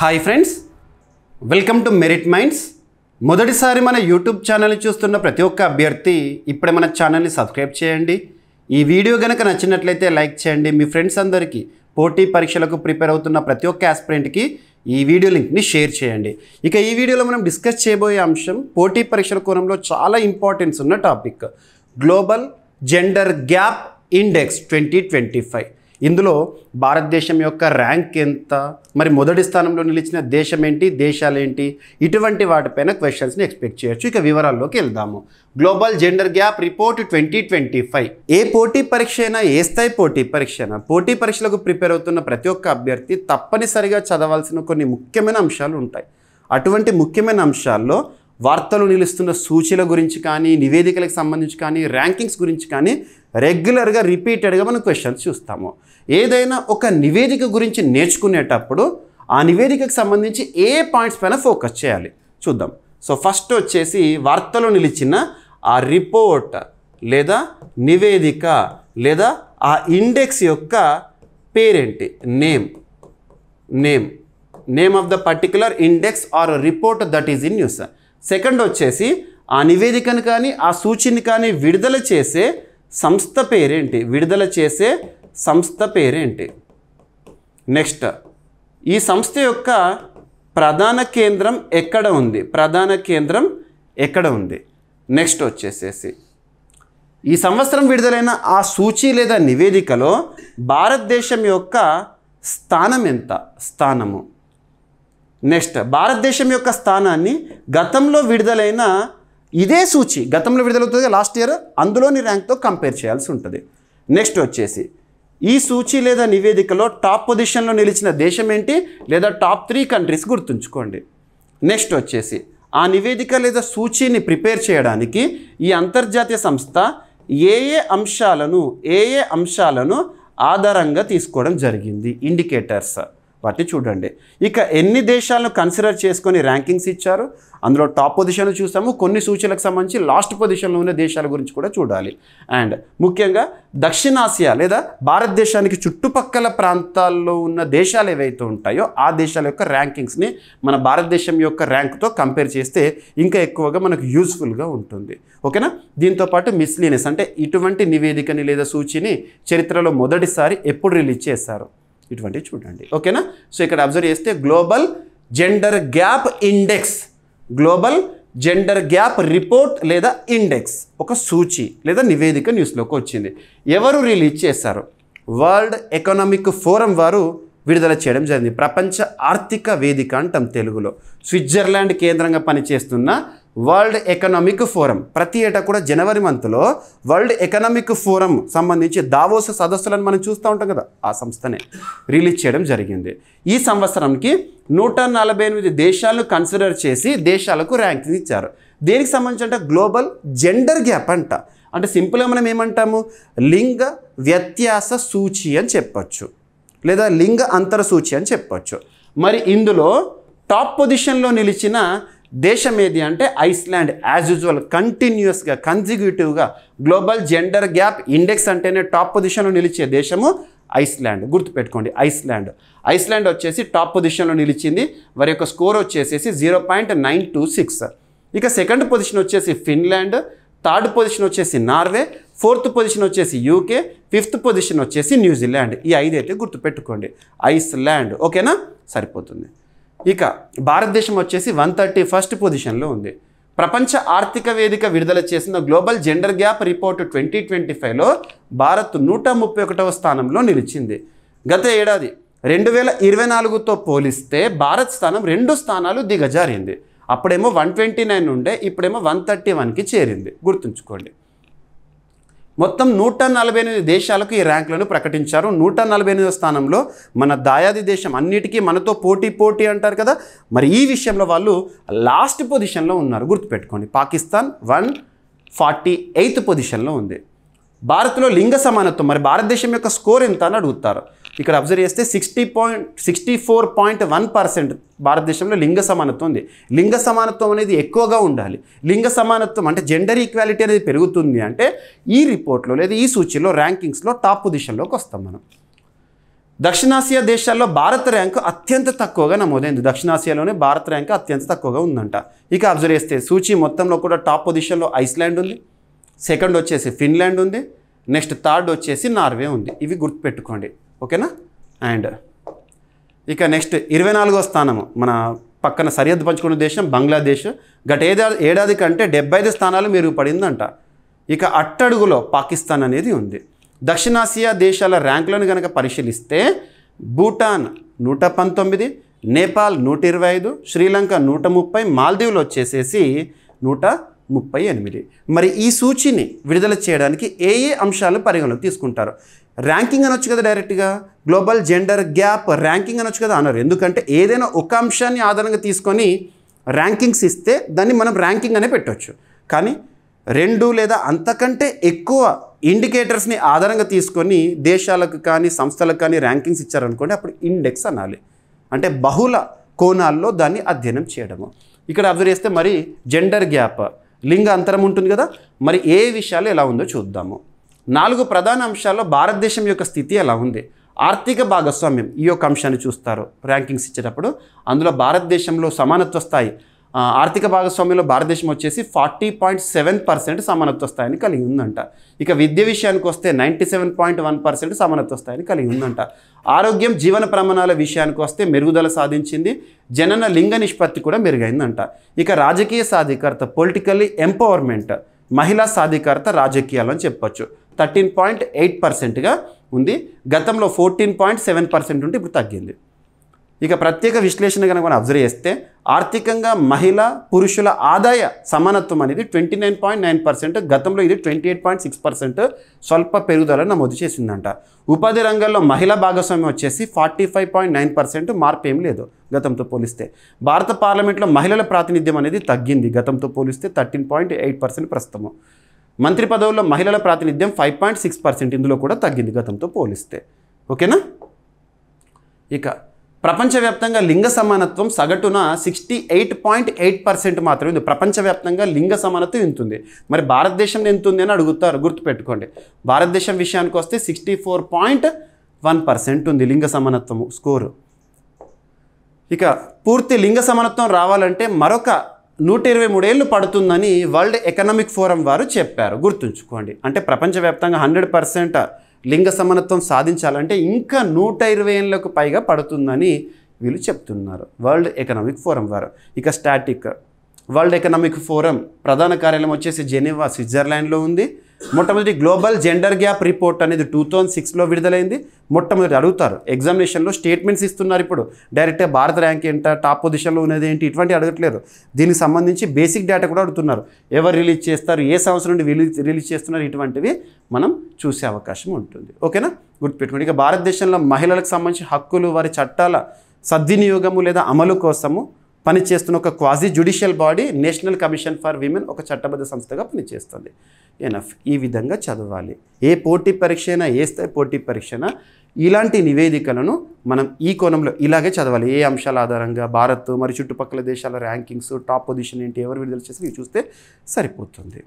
Hi friends, welcome to merit minds. మొదటిసారి మన YouTube ఛానల్ని చూస్తున్న ప్రతి ఒక్క అభ్యర్థి ఇప్పుడే మన ఛానల్ని సబ్స్క్రైబ్ చేయండి. ఈ వీడియో కనుక నచ్చినట్లయితే లైక్ చేయండి. మీ ఫ్రెండ్స్ అందరికీ పోటీ పరీక్షలకు ప్రిపేర్ అవుతున్న ప్రతి ఒక్క ఆస్పిరెంట్కి ఈ వీడియో లింక్ని షేర్ చేయండి. ఇక ఈ వీడియోలో మనం డిస్కస్ చేయబోయే అంశం పోటీ పరీక్షల కోణంలో చాలా ఇంపార్టెన్స్ ఉన్న topic, global gender gap index 2025. ఇందులో భారతదేశం యొక్క ర్యాంక్ ఎంత, మరి మొదటి స్థానంలో నిలిచిన దేశం ఏంటి, దేశాలేంటి, ఇటువంటి వాటిపైన క్వశ్చన్స్ని ఎక్స్పెక్ట్ చేయొచ్చు. ఇక వివరాల్లోకి వెళ్దాము. Global gender gap report 2025. ఏ పోటీ పరీక్ష అయినా, ఏ స్థాయి పోటీ పరీక్ష అయినా, పోటీ పరీక్షలకు ప్రిపేర్ అవుతున్న ప్రతి ఒక్క అభ్యర్థి తప్పనిసరిగా చదవాల్సిన కొన్ని ముఖ్యమైన అంశాలు ఉంటాయి. అటువంటి ముఖ్యమైన అంశాల్లో వార్తలు నిలుస్తున్న సూచీల గురించి కానీ, నివేదికలకు సంబంధించి కానీ, ర్యాంకింగ్స్ గురించి కానీ రెగ్యులర్గా రిపీటెడ్గా మనం క్వశ్చన్స్ చూస్తాము. ఏదైనా ఒక నివేదిక గురించి నేర్చుకునేటప్పుడు ఆ నివేదికకు సంబంధించి ఏ పాయింట్స్ పైన ఫోకస్ చేయాలి చూద్దాం. సో ఫస్ట్ వచ్చేసి వార్తలో నిలిచిన ఆ రిపోర్ట్ లేదా నివేదిక లేదా ఆ ఇండెక్స్ యొక్క పేరేంటి, name of the particular index or report that is in news. Second వచ్చేసి ఆ నివేదికను కానీ ఆ సూచీని కానీ విడుదల చేసే సంస్థ పేరేంటి, నెక్స్ట్ ఈ సంస్థ యొక్క ప్రధాన కేంద్రం ఎక్కడ ఉంది, నెక్స్ట్ వచ్చేసేసి ఈ సంవత్సరం విడుదలైన ఆ సూచీ లేదా నివేదికలో భారతదేశం యొక్క స్థానము. నెక్స్ట్ భారతదేశం యొక్క స్థానాన్ని గతంలో విడుదలైన ఇదే సూచి, గతంలో విడుదలవుతుంది లాస్ట్ ఇయర్, అందులోని ర్యాంక్తో కంపేర్ చేయాల్సి ఉంటుంది. నెక్స్ట్ వచ్చేసి ఈ సూచి లేదా నివేదికలో టాప్ పొజిషన్లో నిలిచిన దేశం ఏంటి లేదా టాప్ 3 కంట్రీస్ గుర్తుంచుకోండి. నెక్స్ట్ వచ్చేసి ఆ నివేదిక లేదా సూచీని ప్రిపేర్ చేయడానికి ఈ అంతర్జాతీయ సంస్థ ఏ అంశాలను ఆధారంగా తీసుకోవడం జరిగింది, ఇండికేటర్స్ వాటిని చూడండి. ఇక ఎన్ని దేశాలను కన్సిడర్ చేసుకొని ర్యాంకింగ్స్ ఇచ్చారు, అందులో టాప్ పొజిషన్లు చూసాము, కొన్ని సూచీలకు సంబంధించి లాస్ట్ పొజిషన్లో ఉన్న దేశాల గురించి కూడా చూడాలి. అండ్ ముఖ్యంగా దక్షిణాసియా లేదా భారతదేశానికి చుట్టుపక్కల ప్రాంతాల్లో ఉన్న దేశాలు ఏవైతే ఉంటాయో ఆ దేశాల యొక్క ర్యాంకింగ్స్ని మన భారతదేశం యొక్క ర్యాంక్తో కంపేర్ చేస్తే ఇంకా ఎక్కువగా మనకు యూస్ఫుల్గా ఉంటుంది. ఓకేనా. దీంతోపాటు మిస్లీనియస్ అంటే ఇటువంటి నివేదికని లేదా సూచీని చరిత్రలో మొదటిసారి ఎప్పుడు రిలీజ్ చేశారు, ఇటువంటివి చూడండి. ఓకేనా. సో ఇక్కడ అబ్జర్వ్ చేస్తే global gender gap index, global gender gap report లేదా ఇండెక్స్ ఒక సూచి లేదా నివేదిక న్యూస్లోకి వచ్చింది. ఎవరు రిలీజ్ చేశారు? వరల్డ్ ఎకనామిక్ ఫోరం వారు విడుదల చేయడం జరిగింది. ప్రపంచ ఆర్థిక వేదిక అంటాం తెలుగులో. స్విట్జర్లాండ్ కేంద్రంగా పనిచేస్తున్న వరల్డ్ ఎకనామిక్ ఫోరం ప్రతి ఏటా కూడా జనవరి మంత్లో వరల్డ్ ఎకనామిక్ ఫోరం సంబంధించి దావోస్ సదస్సులను మనం చూస్తూ ఉంటాం కదా, ఆ సంస్థనే రిలీజ్ చేయడం జరిగింది. ఈ సంవత్సరంకి 148 దేశాలను కన్సిడర్ చేసి దేశాలకు ర్యాంకింగ్ ఇచ్చారు. దేనికి సంబంధించి అంటే గ్లోబల్ జెండర్ గ్యాప్ అంటే సింపుల్గా మనం ఏమంటాము, లింగ వ్యత్యాస సూచి అని చెప్పచ్చు లేదా లింగ అంతర సూచి అని చెప్పచ్చు. మరి ఇందులో టాప్ పొజిషన్లో నిలిచిన దేశం ఏది అంటే ఐస్లాండ్. యాజ్ యూజువల్ కంటిన్యూస్గా కన్సిక్యూటివ్గా గ్లోబల్ జెండర్ గ్యాప్ ఇండెక్స్ అంటేనే టాప్ పొజిషన్లో నిలిచే దేశము ఐస్లాండ్. గుర్తుపెట్టుకోండి, ఐస్లాండ్ వచ్చేసి టాప్ పొజిషన్లో నిలిచింది. వారి యొక్క స్కోర్ వచ్చేసేసి 0.926. ఇక సెకండ్ పొజిషన్ వచ్చేసి ఫిన్లాండ్, థర్డ్ పొజిషన్ వచ్చేసి నార్వే, ఫోర్త్ పొజిషన్ వచ్చేసి యూకే, ఫిఫ్త్ పొజిషన్ వచ్చేసి న్యూజిలాండ్. ఈ 5 అయితే గుర్తుపెట్టుకోండి. ఐస్లాండ్. ఓకేనా, సరిపోతుంది. ఇక భారతదేశం వచ్చేసి 131st పొజిషన్లో ఉంది. ప్రపంచ ఆర్థిక వేదిక విడుదల చేసిన గ్లోబల్ జెండర్ గ్యాప్ రిపోర్ట్ 2025లో భారత్ 131వ స్థానంలో నిలిచింది. గత ఏడాది 2024తో పోలిస్తే భారత్ స్థానం 2 స్థానాలు దిగజారింది. అప్పుడేమో 129 ఉండే, ఇప్పుడేమో 131కి చేరింది. గుర్తుంచుకోండి. మొత్తం 148 దేశాలకు ఈ ర్యాంకులను ప్రకటించారు. 148వ స్థానంలో మన దాయాది దేశం, అన్నిటికీ మనతో పోటీ అంటారు కదా, మరి ఈ విషయంలో వాళ్ళు లాస్ట్ పొజిషన్లో ఉన్నారు. గుర్తుపెట్టుకోండి, పాకిస్తాన్ 148th పొజిషన్లో ఉంది. భారత్లో లింగ సమానత్వం, మరి భారతదేశం యొక్క స్కోర్ ఎంత అని అడుగుతారు. ఇక్కడ అబ్జర్వ్ చేస్తే 64.1% భారతదేశంలో లింగ సమానత్వం ఉంది. లింగ సమానత్వం అనేది ఎక్కువగా ఉండాలి. లింగ సమానత్వం అంటే జెండర్ ఈక్వాలిటీ అనేది పెరుగుతుంది అంటే ఈ రిపోర్ట్లో లేదా ఈ సూచీలో ర్యాంకింగ్స్లో టాప్ పొజిషన్లోకి వస్తాం మనం. దక్షిణాసియా దేశాల్లో భారత్ ర్యాంకు అత్యంత తక్కువగా నమోదైంది. దక్షిణాసియాలోనే భారత్ ర్యాంకు అత్యంత తక్కువగా ఉందంట. ఇక అబ్జర్వ్ చేస్తే సూచి మొత్తంలో కూడా టాప్ పొజిషన్లో ఐస్లాండ్ ఉంది, సెకండ్ వచ్చేసి ఫిన్లాండ్ ఉంది, నెక్స్ట్ థర్డ్ వచ్చేసి నార్వే ఉంది. ఇవి గుర్తుపెట్టుకోండి, ఓకేనా. అండ్ ఇక నెక్స్ట్ 24వ స్థానము మన పక్కన సరిహద్దు పంచుకున్న దేశం బంగ్లాదేశ్. గత ఏడాది కంటే 75 స్థానాలు మెరుగుపడిందంట. ఇక అట్టడుగులో పాకిస్తాన్ అనేది ఉంది. దక్షిణాసియా దేశాల ర్యాంకులను కనుక పరిశీలిస్తే భూటాన్ 119, నేపాల్ 125, శ్రీలంక 130, మాల్దీవులు వచ్చేసేసి 138. మరి ఈ సూచిని విడుదల చేయడానికి ఏ అంశాలు పరిగణలోకి తీసుకుంటారు? ర్యాంకింగ్ అనొచ్చు కదా, డైరెక్ట్గా గ్లోబల్ జెండర్ గ్యాప్ ర్యాంకింగ్ అనొచ్చు కదా అన్నారు. ఎందుకంటే ఏదైనా ఒక అంశాన్ని ఆధారంగా తీసుకొని ర్యాంకింగ్స్ ఇస్తే దాన్ని మనం ర్యాంకింగ్ అనే పెట్టవచ్చు. కానీ 2 లేదా అంతకంటే ఎక్కువ ఇండికేటర్స్ని ఆధారంగా తీసుకొని దేశాలకు కానీ సంస్థలకు కానీ ర్యాంకింగ్స్ ఇచ్చారనుకోండి, అప్పుడు ఇండెక్స్ అనాలి. అంటే బహుళ కోణాల్లో దాన్ని అధ్యయనం చేయడము. ఇక్కడ అబ్జర్వ్ చేస్తే మరి జెండర్ గ్యాప్ లింగ అంతరం ఉంటుంది కదా, మరి ఏ విషయాలు ఎలా ఉందో చూద్దాము. 4 ప్రధాన అంశాల్లో భారతదేశం యొక్క స్థితి ఎలా ఉంది? ఆర్థిక భాగస్వామ్యం ఈ యొక్క అంశాన్ని చూస్తారు ర్యాంకింగ్స్ ఇచ్చేటప్పుడు. అందులో భారతదేశంలో సమానత్వ స్థాయి ఆర్థిక భాగస్వామ్యంలో భారతదేశం వచ్చేసి 40.7% సమానత్వ స్థాయిని కలిగి ఉందంట. ఇక విద్య విషయానికి వస్తే 97.1% సమానత్వ స్థాయిని కలిగి ఉందంట. ఆరోగ్యం జీవన ప్రమాణాల విషయానికి వస్తే మెరుగుదల సాధించింది. జనన లింగ నిష్పత్తి కూడా మెరుగైందంట. ఇక రాజకీయ సాధికారత పొలిటికల్లీ ఎంపవర్మెంట్ మహిళా సాధికారత రాజకీయాలు అని చెప్పొచ్చు 13.8%గా ఉంది. గతంలో 14.7% ఉంటే ఇప్పుడు తగ్గింది. ఇక ప్రత్యేక విశ్లేషణ కనుక మనం అబ్జర్వ్ చేస్తే ఆర్థికంగా మహిళ పురుషుల ఆదాయ సమానత్వం అనేది 29.9%, గతంలో ఇది 28.6% స్వల్ప పెరుగుదల నమోదు చేసిందంట. ఉపాధి రంగంలో మహిళా భాగస్వామ్యం వచ్చేసి 45.9%, మార్పు ఏం లేదు గతంతో పోలిస్తే. భారత పార్లమెంట్లో మహిళల ప్రాతినిధ్యం అనేది తగ్గింది గతంతో పోలిస్తే 13.8% ప్రస్తుతము. మంత్రి పదవుల్లో మహిళల ప్రాతినిధ్యం 5.6%, ఇందులో కూడా తగ్గింది గతంతో పోలిస్తే, ఓకేనా. ఇక ప్రపంచవ్యాప్తంగా లింగ సమానత్వం సగటున 68.8% మాత్రమే ఉంది. ప్రపంచవ్యాప్తంగా లింగ సమానత్వం ఎంత ఉంది, మరి భారతదేశంలో ఎంత ఉంది అని అడుగుతారు, గుర్తుపెట్టుకోండి. భారతదేశం విషయానికి వస్తే 64.1% ఉంది లింగ సమానత్వము స్కోరు. ఇక పూర్తి లింగ సమానత్వం రావాలంటే మరొక 123 ఏళ్ళు పడుతుందని వరల్డ్ ఎకనామిక్ ఫోరం వారు చెప్పారు, గుర్తుంచుకోండి. అంటే ప్రపంచవ్యాప్తంగా 100% లింగ సమానత్వం సాధించాలంటే ఇంకా 120 ఏళ్ళకు పైగా పడుతుందని వీళ్ళు చెప్తున్నారు, వరల్డ్ ఎకనామిక్ ఫోరం వారు. ఇక స్టాటిక్ వరల్డ్ ఎకనామిక్ ఫోరం ప్రధాన కార్యాలయం వచ్చేసి జెనీవా స్విట్జర్లాండ్లో ఉంది. మొట్టమొదటి గ్లోబల్ జెండర్ గ్యాప్ రిపోర్ట్ అనేది 2006లో విడుదలైంది. మొట్టమొదటి అడుగుతారు ఎగ్జామినేషన్లో, స్టేట్మెంట్స్ ఇస్తున్నారు ఇప్పుడు డైరెక్ట్గా భారత ర్యాంక్ ఏంట, టాప్ పొజిషన్లో ఉన్నది ఏంటి, ఇటువంటి అడగట్లేదు. దీనికి సంబంధించి బేసిక్ డేటా కూడా అడుగుతున్నారు. ఎవరు రిలీజ్ చేస్తారు, ఏ సంవత్సరం నుండి రిలీజ్ చేస్తున్నారు, ఇటువంటివి మనం చూసే అవకాశం ఉంటుంది, ఓకేనా. గుర్తుపెట్టుకోండి. ఇక భారతదేశంలో మహిళలకు సంబంధించి హక్కులు, వారి చట్టాల సద్వినియోగము లేదా అమలు కోసము పనిచేస్తున్న ఒక quasi judicial body national commission for women ఒక చట్టబద్ధ సంస్థగా పనిచేస్తుంది. ఎనఫ్ ఈ విధంగా చదవాలి. ఏ పోటీ పరీక్ష అయినా, ఏ స్థాయి పోటీ పరీక్ష అయినా ఇలాంటి నివేదికలను మనం ఈ కోణంలో ఇలాగే చదవాలి. ఏ అంశాల ఆధారంగా భారత్ మరి చుట్టుపక్కల దేశాల ర్యాంకింగ్స్, టాప్ పొజిషన్ ఏంటి, ఎవరు విడుదల చేసి చూస్తే సరిపోతుంది.